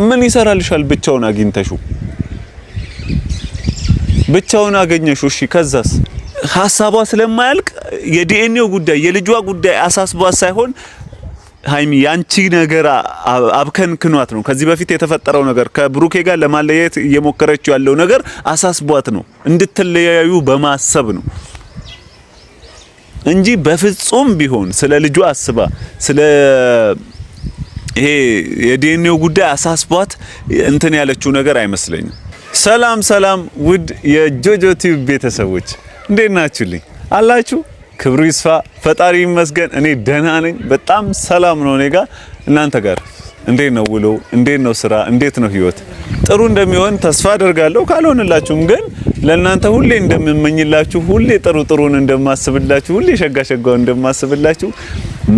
ምን ይሰራልሻል ብቻውን አግኝተሽው ብቻውን አገኘሽው እሺ ከዛስ ሐሳቧ ስለማያልቅ የዲኤንኤው ጉዳይ የልጇ ጉዳይ አሳስቧት ሳይሆን ሃይሚ ያንቺ ነገር አብከንክኗት ነው ከዚህ በፊት የተፈጠረው ነገር ከብሩኬ ጋር ለማለየት እየሞከረችው ያለው ነገር አሳስቧት ነው እንድትለያዩ በማሰብ ነው እንጂ በፍጹም ቢሆን ስለ ልጇ አስባ ስለ ይሄ የዲኤንኤው ጉዳይ አሳስቧት እንትን ያለችው ነገር አይመስለኝም ሰላም ውድ የጆጆ ቲዩብ ቤተሰቦች እንዴት ናችሁልኝ አላችሁ ክብሩ ይስፋ ፈጣሪ ይመስገን እኔ ደህና ነኝ በጣም ሰላም ነው እኔ ጋር እናንተ ጋር እንዴት ነው ውሎ እንዴት ነው ስራ እንዴት ነው ህይወት ጥሩ እንደሚሆን ተስፋ አደርጋለሁ ካልሆነላችሁም ግን ለእናንተ ሁሌ እንደምመኝላችሁ ሁሌ ጥሩን እንደማስብላችሁ ሁሌ ሸጋሸጋው እንደማስብላችሁ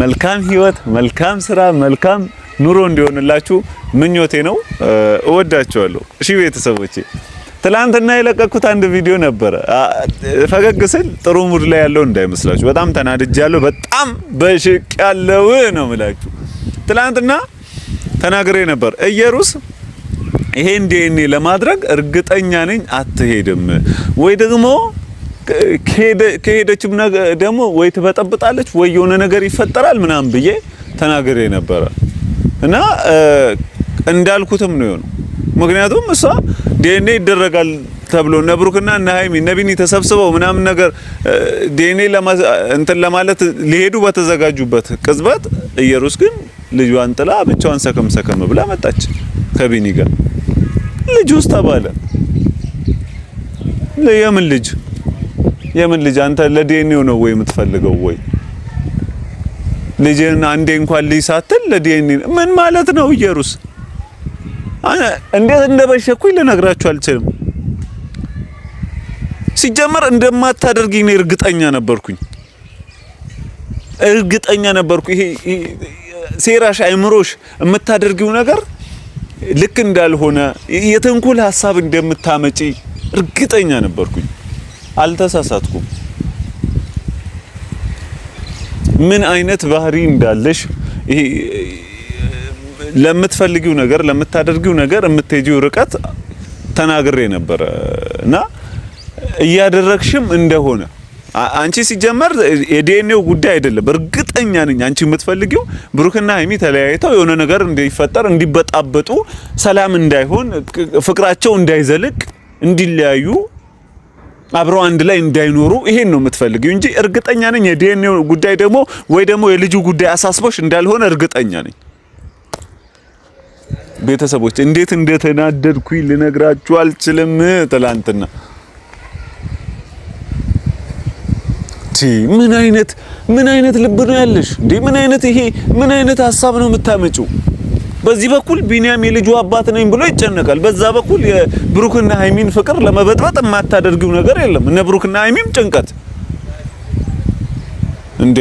መልካም ህይወት መልካም ስራ መልካም ኑሮ እንዲሆንላችሁ ምኞቴ ነው እወዳችኋለሁ እሺ ቤተሰቦቼ ትላንትና የለቀኩት አንድ ቪዲዮ ነበር ፈገግ ስል ጥሩ ሙድ ላይ ያለው እንዳይመስላችሁ በጣም ተናድጃለሁ በጣም በሽቅ ያለው ነው ማለት ትላንትና ተናግሬ ነበር ኢየሩስ ይሄን ዲኤንኤ ለማድረግ እርግጠኛ ነኝ አትሄድም ወይ ደግሞ ከሄደችም ደግሞ ወይ ትበጠብጣለች ወይ የሆነ ነገር ይፈጠራል ምናም ብዬ ተናግሬ ነበር እና እንዳልኩትም ነው የሆነው ምክንያቱም እሷ ዲኤንኤ ይደረጋል ተብሎ ነብሩክና እና ሃይሚ ነቢኒ ተሰብስበው ምናምን ነገር ዲኤንኤ እንትን ለማለት ሊሄዱ በተዘጋጁበት ቅጽበት ኢየሩስ ግን ልጇን ጥላ ብቻዋን ሰከም ብላ መጣች ከቢኒ ጋር ልጁስ ተባለ የምን ልጅ አንተ ለዲኤንኤው ነው ወይ የምትፈልገው ወይ ልጅን አንዴ እንኳን ሊሳተል ለዲኤንኤ ምን ማለት ነው ኢየሩስ እንዴት እንደበሸኩኝ ልነግራችሁ አልችልም ሲጀመር እንደማታደርጊኝ ነው እርግጠኛ ነበርኩ ይሄ ሴራሽ አይምሮሽ የምታደርጊው ነገር ልክ እንዳልሆነ የተንኩል ሐሳብ እንደምታመጪ እርግጠኛ ነበርኩኝ አልተሳሳትኩም ምን አይነት ባህሪ እንዳለሽ ይሄ ለምትፈልጊው ነገር ለምታደርጊው ነገር የምትሄጂው ርቀት ተናግሬ ነበር እና እያደረግሽም እንደሆነ አንቺ ሲጀመር የዲኤንኤው ጉዳይ አይደለም እርግጠኛ ነኝ አንቺ የምትፈልጊው ብሩክና ሃይሚ ተለያይተው የሆነ ነገር እንዲፈጠር እንዲበጣበጡ ሰላም እንዳይሆን ፍቅራቸው እንዳይዘልቅ እንዲለያዩ አብረው አንድ ላይ እንዳይኖሩ ይሄን ነው የምትፈልጊው እንጂ እርግጠኛ ነኝ የዲኤንኤው ጉዳይ ደግሞ ወይ ደግሞ የልጁ ጉዳይ አሳስቦሽ እንዳልሆነ እርግጠኛ ነኝ ቤተሰቦች እንዴት እንደተናደድኩኝ ልነግራችሁ አልችልም ትላንትና ምን አይነት ልብ ነው ያለሽ እንዴ ምን አይነት ሐሳብ ነው የምታመጪው በዚህ በኩል ቢኒያም የልጁ አባት ነኝ ብሎ ይጨነቃል በዛ በኩል የብሩክና ሃይሚን ፍቅር ለመበጥበጥ የማታደርጊው ነገር የለም እነ ብሩክና ሃይሚም ጭንቀት እንዴ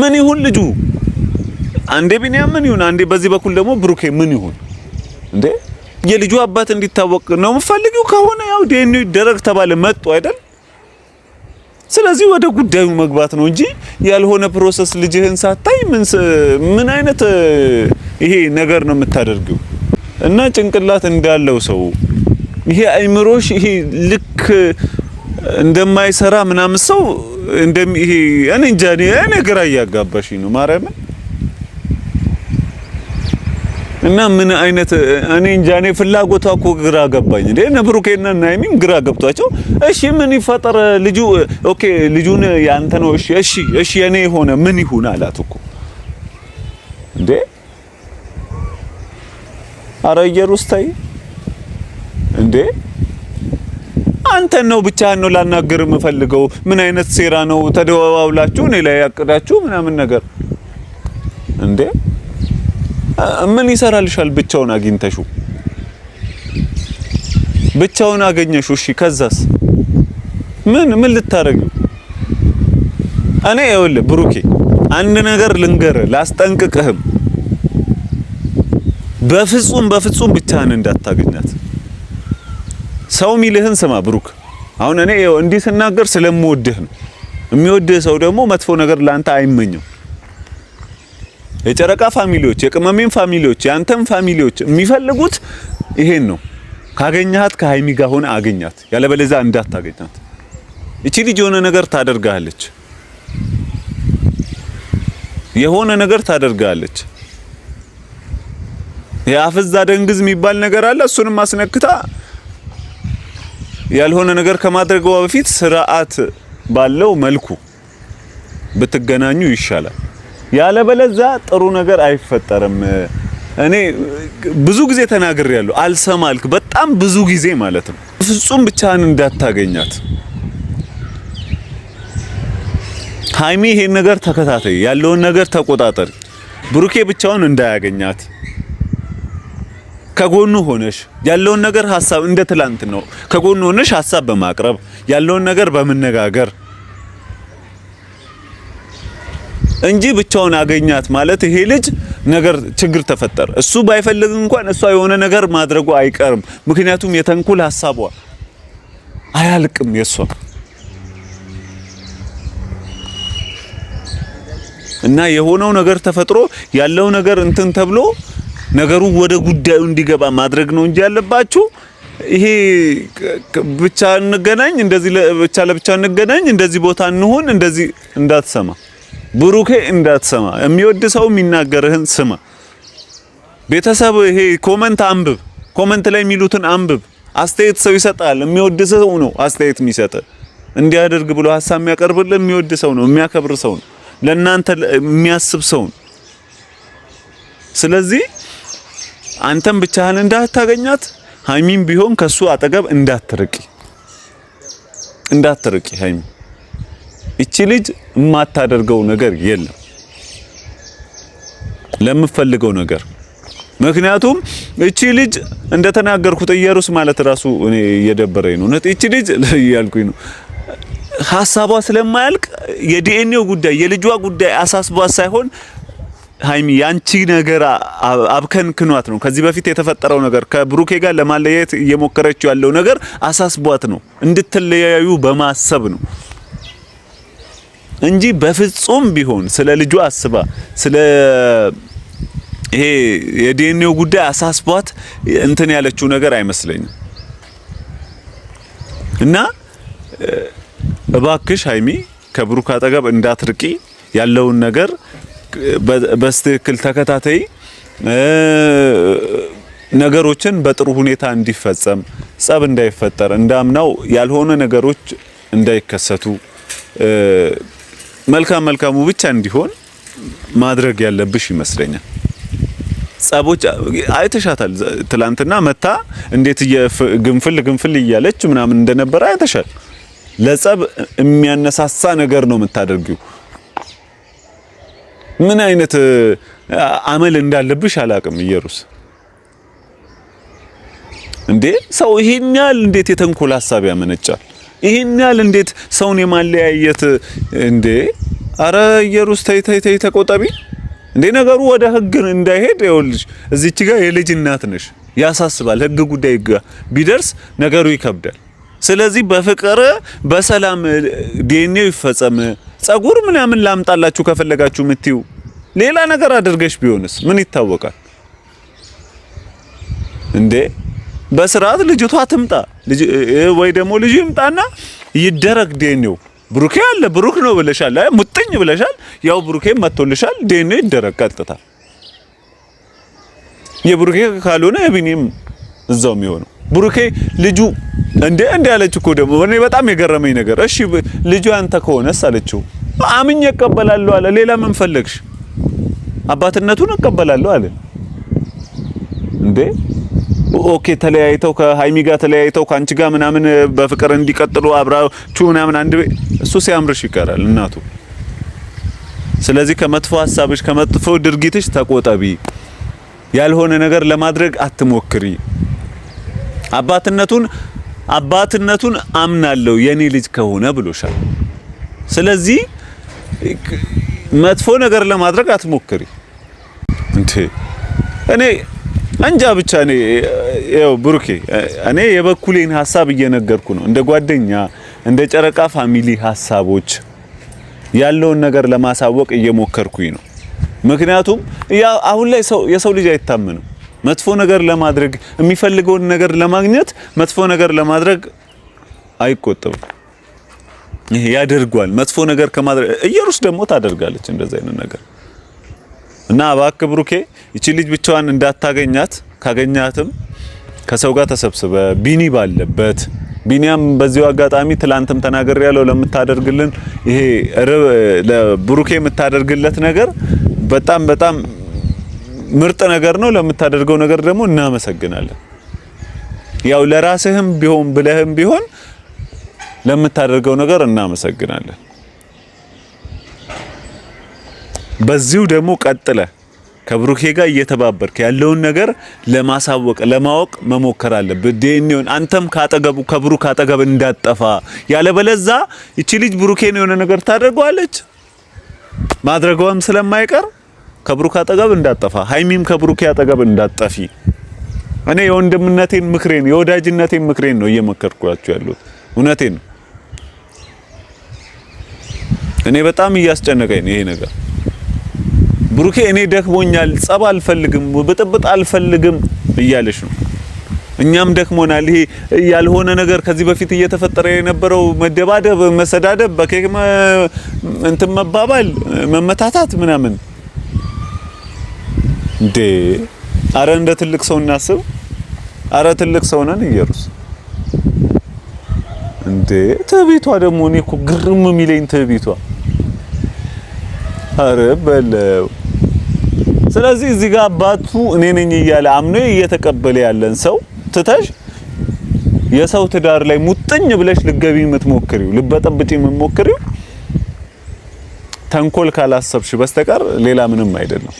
ምን ይሁን ልጁ አንዴ ቢኒያም ምን ይሁን አንዴ በዚህ በኩል ደግሞ ብሩኬ ምን ይሁን እንዴ የልጁ አባት እንዲታወቅ ነው የምፈልጊው ከሆነ ያው ዲኤንኤ ይደረግ ተባለ መጡ አይደል ስለዚህ ወደ ጉዳዩ መግባት ነው እንጂ ያልሆነ ፕሮሰስ ልጅህን ሳታይ ምን አይነት ይሄ ነገር ነው የምታደርጊው እና ጭንቅላት እንዳለው ሰው ይሄ አይምሮሽ ይሄ ልክ እንደማይሰራ ምናምን ሰው ይሄ እኔ እንጃ እኔ ግራ እያጋባሽ ነው ማርያም እና ምን አይነት እኔ እንጃ እኔ ፍላጎቷ እኮ ግራ ገባኝ እንዴ ነብሩኬና ናይሚም ግራ ገብቷቸው እሺ ምን ይፈጠር ልጁ ኦኬ ልጁን ያንተ ነው እሺ የኔ ሆነ ምን ይሁን አላት እኮ እንዴ አረ ኢየሩስ ታይ እንዴ አንተ ነው ብቻህን ነው ላናገር የምፈልገው ምን አይነት ሴራ ነው ተደዋውላችሁ እኔ ላይ ያቀዳችሁ ምናምን ነገር እንዴ ምን ይሰራልሻል ብቻውን አግኝተሽው ብቻውን አገኘሽው እሺ ከዛስ ምን ልታረጊው እኔ ይኸውልህ ብሩኬ አንድ ነገር ልንገር ላስጠንቅቅህም በፍጹም ብቻህን እንዳታገኛት ሰው ሚልህን ስማ ብሩክ አሁን እኔ እንዲህ ስናገር ስለምወድህ ነው የሚወድህ ሰው ደግሞ መጥፎ ነገር ላንተ አይመኝም የጨረቃ ፋሚሊዎች፣ የቅመሜን ፋሚሊዎች፣ ያንተም ፋሚሊዎች የሚፈልጉት ይሄን ነው። ካገኛት ከሃይሚ ጋር ሆነ አገኛት፣ ያለበለዚያ እንዳታገኛት። እቺ ልጅ የሆነ ነገር ታደርጋለች፣ የሆነ ነገር ታደርጋለች። ያፍዛ ደንግዝ የሚባል ነገር አለ። እሱንም ማስነክታ ያልሆነ ነገር ከማድረጓ በፊት ስርዓት ባለው መልኩ ብትገናኙ ይሻላል። ያለበለዚያ ጥሩ ነገር አይፈጠርም። እኔ ብዙ ጊዜ ተናግሬያለሁ፣ አልሰማልክ በጣም ብዙ ጊዜ ማለት ነው። ፍጹም ብቻህን እንዳታገኛት ሃይሚ። ይሄን ነገር ተከታታይ፣ ያለውን ነገር ተቆጣጠር። ብሩኬ ብቻውን እንዳያገኛት ከጎኑ ሆነሽ ያለውን ነገር ሐሳብ እንደ ትላንት ነው ከጎኑ ሆነሽ ሐሳብ በማቅረብ ያለውን ነገር በመነጋገር እንጂ ብቻውን አገኛት ማለት ይሄ ልጅ ነገር ችግር ተፈጠረ። እሱ ባይፈልግ እንኳን እሷ የሆነ ነገር ማድረጉ አይቀርም። ምክንያቱም የተንኩል ሐሳቧ አያልቅም የሷ እና የሆነው ነገር ተፈጥሮ ያለው ነገር እንትን ተብሎ ነገሩ ወደ ጉዳዩ እንዲገባ ማድረግ ነው እንጂ ያለባችሁ ይሄ ብቻ እንገናኝ፣ እንደዚህ ብቻ ለብቻ እንገናኝ፣ እንደዚህ ቦታ እንሆን፣ እንደዚህ እንዳትሰማ ብሩኬ እንዳትሰማ። የሚወድ ሰው የሚናገርህን ስማ። ቤተሰብ ይሄ ኮመንት አንብብ፣ ኮመንት ላይ የሚሉትን አንብብ። አስተያየት ሰው ይሰጣል። የሚወድ ሰው ነው አስተያየት የሚሰጥ። እንዲያደርግ ብሎ ሐሳብ የሚያቀርብልህ የሚወድ ሰው ነው፣ የሚያከብር ሰው ነው፣ ለእናንተ የሚያስብ ሰው ነው። ስለዚህ አንተም ብቻህን እንዳታገኛት፣ ሃይሚም ቢሆን ከሱ አጠገብ እንዳትርቂ ሃይሚ። እቺ ልጅ የማታደርገው ነገር የለም ለምፈልገው ነገር። ምክንያቱም እቺ ልጅ እንደተናገርኩት ኢየሩስ ማለት ራሱ እኔ እየደበረኝ ነው። እቺ ልጅ ያልኩኝ ነው ሐሳቧ ስለማያልቅ የዲኤንኤው ጉዳይ የልጇ ጉዳይ አሳስቧት ሳይሆን ሃይሚ ያንቺ ነገር አብከንክኗት ነው። ከዚህ በፊት የተፈጠረው ነገር ከብሩኬ ጋር ለማለያየት እየሞከረችው ያለው ነገር አሳስቧት ነው፣ እንድትለያዩ በማሰብ ነው እንጂ በፍጹም ቢሆን ስለ ልጇ አስባ ስለ ይሄ የዲኤንኤው ጉዳይ አሳስቧት እንትን ያለችው ነገር አይመስለኝም። እና እባክሽ ሃይሚ ከብሩክ አጠገብ እንዳትርቂ፣ ያለውን ነገር በስትክክል ተከታታይ፣ ነገሮችን በጥሩ ሁኔታ እንዲፈጸም፣ ጸብ እንዳይፈጠር፣ እንዳምናው ያልሆነ ነገሮች እንዳይከሰቱ፣ መልካሙ ብቻ እንዲሆን ማድረግ ያለብሽ ይመስለኛል። ጸቦች አይተሻታል። ትላንትና መታ እንዴት ግንፍል እያለች ምናምን እንደነበረ አይተሻል። ለጸብ የሚያነሳሳ ነገር ነው የምታደርጊው። ምን አይነት አመል እንዳለብሽ አላቅም ኢየሩስ። እንዴ ሰው ይሄን ያህል እንዴት የተንኮል ሐሳብ ያመነጫል? ይሄን ያህል እንዴት ሰውን የማለያየት እንዴ! አረ ኢየሩስ ተይ ተቆጠቢ እንዴ! ነገሩ ወደ ህግ እንዳይሄድ ይኸውልሽ፣ እዚች ጋር የልጅ እናት ነሽ፣ ያሳስባል። ህግ ጉዳይ ቢደርስ ነገሩ ይከብዳል። ስለዚህ በፍቅር በሰላም ዲኤንኤው ይፈጸም። ጸጉር ምናምን ላምጣላችሁ ከፈለጋችሁ ምትዩ ሌላ ነገር አድርገሽ ቢሆንስ ምን ይታወቃል እንዴ? በስርዓት ልጅቷ ትምጣ ወይ ደግሞ ልጅ ይምጣና ይደረግ ዲኤንኤው። ብሩኬ አለ ብሩክ ነው ብለሻል፣ ሙጥኝ ብለሻል። ያው ብሩኬ መጥቶልሻል፣ ዲኤንኤው ይደረግ ቀጥታ። የብሩኬ ካልሆነ የቢኒም እዛው የሚሆነው ብሩኬ ልጁ እንዴ ያለች እኮ ደግሞ እኔ በጣም የገረመኝ ነገር እሺ ልጁ አንተ ከሆነስ አለችው። አምኜ እቀበላለሁ አለ። ሌላ ምን ፈለግሽ? አባትነቱን እቀበላለሁ አለ። እንዴ ኦኬ ተለያይተው ከሃይሚ ጋር ተለያይተው ካንቺ ጋር ምናምን በፍቅር እንዲቀጥሉ አብራችሁ ምናምን አንድ እሱ ሲያምርሽ ይቀራል እናቱ። ስለዚህ ከመጥፎ ሐሳብሽ ከመጥፎ ድርጊትሽ ተቆጠቢ። ያልሆነ ነገር ለማድረግ አትሞክሪ። አባትነቱን አምናለሁ የኔ ልጅ ከሆነ ብሎሻል። ስለዚህ መጥፎ ነገር ለማድረግ አትሞክሪ። እንዴ እኔ እንጃ ብቻ ያው ብሩኬ እኔ የበኩሌን ሐሳብ እየነገርኩ ነው። እንደ ጓደኛ እንደ ጨረቃ ፋሚሊ ሐሳቦች ያለውን ነገር ለማሳወቅ እየሞከርኩኝ ነው። ምክንያቱም አሁን ላይ የሰው ልጅ አይታመንም። መጥፎ ነገር ለማድረግ የሚፈልገውን ነገር ለማግኘት መጥፎ ነገር ለማድረግ አይቆጠብም። ይሄ ያደርጋል። መጥፎ ነገር ከማድረግ ኢየሩስ ደግሞ ታደርጋለች እንደዛ አይነት ነገር እና እባክህ ብሩኬ እቺ ልጅ ብቻዋን እንዳታገኛት፣ ካገኛትም ከሰው ጋር ተሰብስበ ቢኒ ባለበት ቢኒያም በዚሁ አጋጣሚ ትላንትም ተናገር ያለው ለምታደርግልን ይሄ ለብሩኬ የምታደርግለት ነገር በጣም በጣም ምርጥ ነገር ነው። ለምታደርገው ነገር ደግሞ እናመሰግናለን። ያው ለራስህም ቢሆን ብለህም ቢሆን ለምታደርገው ነገር እናመሰግናለን። በዚሁ ደግሞ ቀጥለ ከብሩኬ ጋር እየተባበርክ ያለውን ነገር ለማሳወቅ ለማወቅ መሞከር አለብህ። ዲኤንኤውን አንተም ከብሩክ አጠገብ እንዳጠፋ ያለበለዛ እቺ ልጅ ብሩኬን የሆነ ነገር ታደርገዋለች። ማድረጓም ስለማይቀር ከብሩክ አጠገብ እንዳጠፋ፣ ሃይሚም ከብሩኬ አጠገብ እንዳጠፊ እኔ የወንድምነቴን ምክሬን የወዳጅነቴን ምክሬን ነው እየመከርኳችሁ ያሉት። እውነቴን ነው። እኔ በጣም እያስጨነቀኝ ነው ይሄ ነገር። ብሩኬ እኔ ደክሞኛል፣ ጸብ አልፈልግም፣ ብጥብጥ አልፈልግም እያለሽ ነው። እኛም ደክሞናል። ይሄ ያልሆነ ነገር ከዚህ በፊት እየተፈጠረ የነበረው መደባደብ፣ መሰዳደብ፣ በኬክ እንትን መባባል፣ መመታታት ምናምን እንዴ! አረ እንደ ትልቅ ሰው እናስብ። አረ ትልቅ ሰው ነን ኢየሩስ እንዴ! ትዕቢቷ ደግሞ እኔ እኮ ግርም የሚለኝ ትዕቢቷ። አረ በለው። ስለዚህ እዚህ ጋር አባቱ እኔ ነኝ እያለ አምኖ እየተቀበለ ያለን ሰው ትተሽ የሰው ትዳር ላይ ሙጥኝ ብለሽ ልገቢ የምትሞክሪው ልበጠብጪ የምትሞክሪው ተንኮል ካላሰብሽ በስተቀር ሌላ ምንም አይደለም።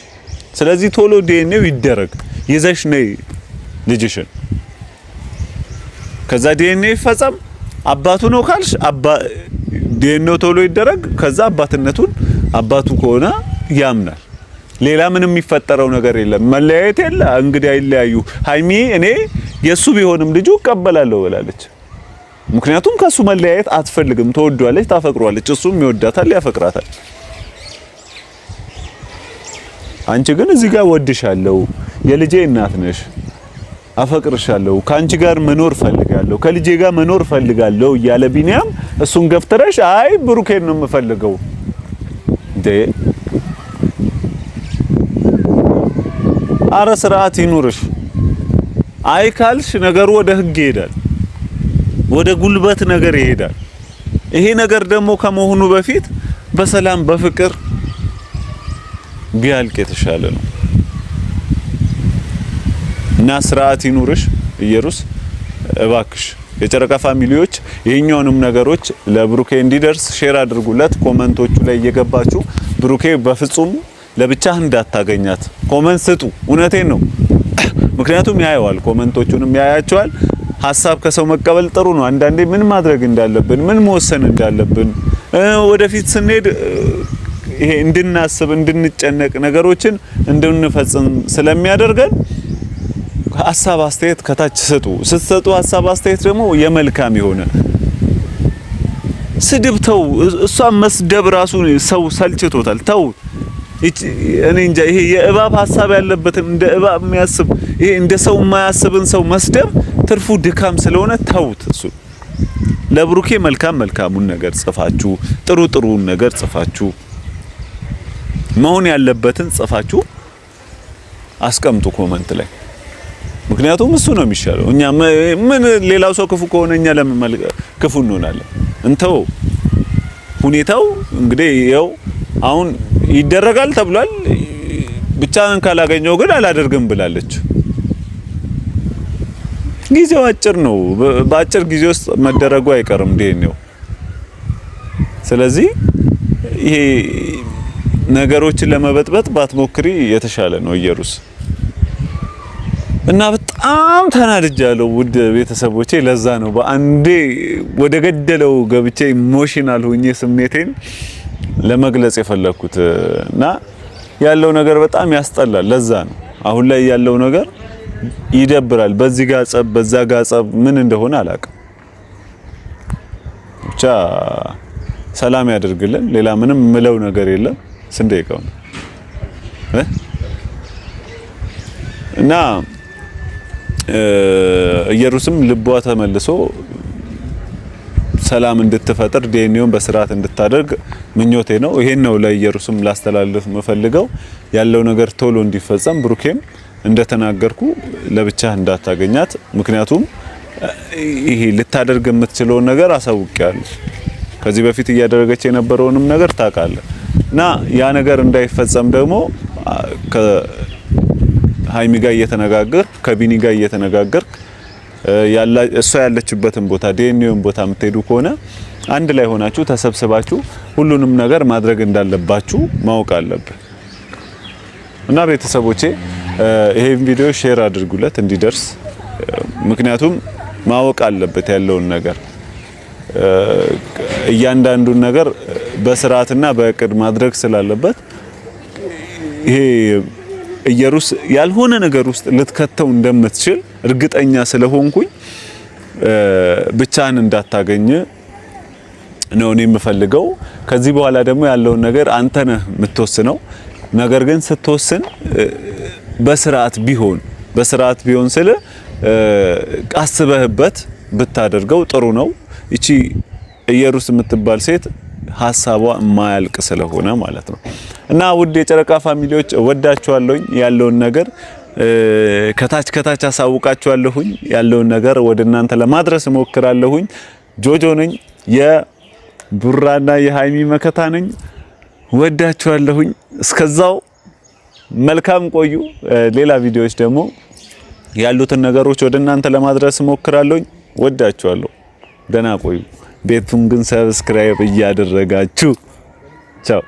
ስለዚህ ቶሎ ዲኤንኤው ይደረግ፣ ይዘሽ ነይ ልጅሽን። ከዛ ዲኤንኤ ይፈጸም። አባቱ ነው ካልሽ ዲኤንኤው ቶሎ ይደረግ። ከዛ አባትነቱን አባቱ ከሆነ ያምናል። ሌላ ምንም የሚፈጠረው ነገር የለም። መለያየት የለ። እንግዲህ አይለያዩ። ሃይሚ እኔ የሱ ቢሆንም ልጁ እቀበላለሁ ብላለች። ምክንያቱም ከሱ መለያየት አትፈልግም። ተወዷለች፣ ታፈቅሯለች። እሱም ይወዳታል፣ ያፈቅራታል። አንቺ ግን እዚህ ጋር ወድሻለሁ፣ የልጄ እናት ነሽ፣ አፈቅርሻለሁ፣ ካንቺ ጋር መኖር ፈልጋለሁ፣ ከልጄ ጋር መኖር ፈልጋለሁ እያለ ቢኒያም እሱን ገፍትረሽ አይ ብሩኬን ነው የምፈልገው እንዴ! አረ ስርዓት ይኑርሽ። አይ ካልሽ ነገሩ ወደ ህግ ይሄዳል፣ ወደ ጉልበት ነገር ይሄዳል። ይሄ ነገር ደግሞ ከመሆኑ በፊት በሰላም በፍቅር ቢያልቅ የተሻለ ነው እና ስርዓት ይኑርሽ ኢየሩስ። እባክሽ የጨረቃ ፋሚሊዎች ይሄኛውንም ነገሮች ለብሩኬ እንዲደርስ ሼር አድርጉለት። ኮመንቶቹ ላይ እየገባችሁ ብሩኬ በፍጹም ለብቻህ እንዳታገኛት ኮመንት ስጡ። እውነቴን ነው። ምክንያቱም ያየዋል፣ ኮመንቶቹንም ያያቸዋል። ሐሳብ ከሰው መቀበል ጥሩ ነው። አንዳንዴ ምን ማድረግ እንዳለብን ምን መወሰን እንዳለብን ወደፊት ስንሄድ ይሄ እንድናስብ እንድንጨነቅ ነገሮችን እንድንፈጽም ስለሚያደርገን ሐሳብ አስተያየት ከታች ስጡ። ስትሰጡ ሐሳብ አስተያየት ደግሞ የመልካም የሆነ ስድብ ተው። እሷን መስደብ ራሱ ሰው ሰልችቶታል። ተው። እኔ እንጃ ይሄ የእባብ ሐሳብ ያለበትን እንደ እባብ የሚያስብ ይሄ እንደ ሰው የማያስብን ሰው መስደብ ትርፉ ድካም ስለሆነ ተውት። እሱ ለብሩኬ መልካሙን ነገር ጽፋችሁ ጥሩን ነገር ጽፋችሁ መሆን ያለበትን ጽፋችሁ አስቀምጡ ኮመንት ላይ። ምክንያቱም እሱ ነው የሚሻለው። እኛ ምን ሌላው ሰው ክፉ ከሆነ እኛ ለምን ክፉ እንሆናለን? እንተው። ሁኔታው እንግዲህ ያው አሁን ይደረጋል ተብሏል። ብቻን ካላገኘው ግን አላደርግም ብላለች። ጊዜው አጭር ነው። በአጭር ጊዜ ውስጥ መደረጉ አይቀርም ዲኤንኤው። ስለዚህ ይሄ ነገሮችን ለመበጥበጥ ባትሞክሪ የተሻለ ነው ኢየሩስ። እና በጣም ተናድጃለሁ ውድ ቤተሰቦቼ። ለዛ ነው በአንዴ ወደ ገደለው ገብቼ ኢሞሽናል ሆኜ ስሜቴን ለመግለጽ የፈለኩት። እና ያለው ነገር በጣም ያስጠላል። ለዛ ነው አሁን ላይ ያለው ነገር ይደብራል። በዚህ ጋር ጸብ፣ በዛ ጋር ጸብ ምን እንደሆነ አላውቅም። ብቻ ሰላም ያደርግልን። ሌላ ምንም ምለው ነገር የለም። ስንት ደቂቃው ነው? እና ኢየሩስም ልቧ ተመልሶ ሰላም እንድትፈጥር ዲኤንኤውን በስርዓት እንድታደርግ ምኞቴ ነው። ይሄን ነው ለኢየሩስም ላስተላልፍ የምፈልገው ያለው ነገር ቶሎ እንዲፈጸም። ብሩኬም እንደተናገርኩ ለብቻ እንዳታገኛት፣ ምክንያቱም ይሄ ልታደርግ የምትችለው ነገር አሳውቂያለሁ። ከዚህ በፊት እያደረገች የነበረውንም ነገር ታውቃለህ እና ያ ነገር እንዳይፈጸም ደግሞ ከሃይሚ ጋር እየተነጋገር ከቢኒ ጋር እየተነጋገር እሷ ያለችበትን ቦታ ዲኤንኤውን ቦታ የምትሄዱ ከሆነ አንድ ላይ ሆናችሁ ተሰብስባችሁ ሁሉንም ነገር ማድረግ እንዳለባችሁ ማወቅ አለብን እና ቤተሰቦቼ ይሄን ቪዲዮ ሼር አድርጉለት እንዲደርስ። ምክንያቱም ማወቅ አለበት ያለውን ነገር እያንዳንዱን ነገር በስርዓትና በእቅድ ማድረግ ስላለበት ይሄ ኢየሩስ ያልሆነ ነገር ውስጥ ልትከተው እንደምትችል እርግጠኛ ስለሆንኩኝ ብቻህን እንዳታገኝ ነው እኔ የምፈልገው። ከዚህ በኋላ ደግሞ ያለውን ነገር አንተ ነህ የምትወስነው። ነገር ግን ስትወስን በስርዓት ቢሆን ስለ አስበህበት ብታደርገው ጥሩ ነው። እቺ ኢየሩስ የምትባል ሴት ሐሳቧ የማያልቅ ስለሆነ ማለት ነው። እና ውድ የጨረቃ ፋሚሊዎች ወዳችኋለሁኝ። ያለውን ነገር ከታች አሳውቃችኋለሁኝ። ያለውን ነገር ወደ እናንተ ለማድረስ እሞክራለሁኝ። ጆጆ ነኝ፣ የቡራና የሃይሚ መከታ ነኝ። ወዳችኋለሁኝ። እስከዛው መልካም ቆዩ። ሌላ ቪዲዮዎች ደግሞ ያሉትን ነገሮች ወደ እናንተ ለማድረስ እሞክራለሁኝ። ወዳችኋለሁ። ደህና ቆዩ። ቤቱን ግን ሰብስክራይብ እያደረጋችሁ ቻው።